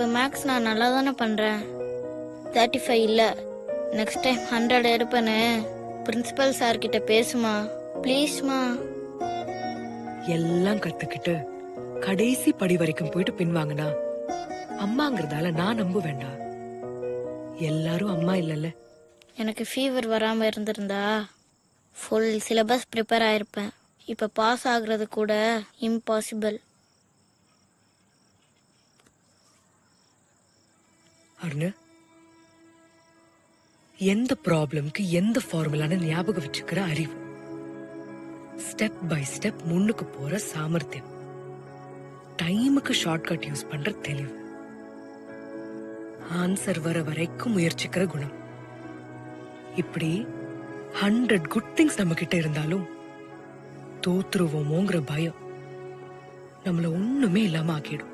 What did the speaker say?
இப்போ மேக்ஸ் நான் நல்லா தானே பண்ணுறேன். 35 இல்லை, நெக்ஸ்ட் டைம் 100 எடுப்பேன்னு பிரின்சிபல் சார் கிட்ட பேசுமா ப்ளீஸ்மா. எல்லாம் கத்துக்கிட்டு கடைசி படி வரைக்கும் போயிட்டு பின்வாங்கனா அம்மாங்கிறதால நான் நம்ப வேண்டாம். எல்லாரும் அம்மா இல்லல்ல. எனக்கு ஃபீவர் வராமல் இருந்திருந்தா ஃபுல் சிலபஸ் ப்ரிப்பேர் ஆயிருப்பேன். இப்போ பாஸ் ஆகுறது கூட இம்பாசிபிள். அருண், எந்த ப்ராப்ளம்க்கு எந்த ஃபார்முலான்னு ஞாபகம் வச்சுக்கிற அறிவு, ஸ்டெப் பை ஸ்டெப் முன்னுக்கு போற சாமர்த்தியம், டைமுக்கு ஷார்ட்கட் யூஸ் பண்ற தெளிவு, ஆன்சர் வர வரைக்கும் முயற்சிக்கிற குணம், இப்படி 100 குட் திங்ஸ் நம்ம கிட்ட இருந்தாலும் தோத்துருவோமோங்கிற பயம் நம்மள ஒண்ணுமே இல்லாம ஆக்கிடும்.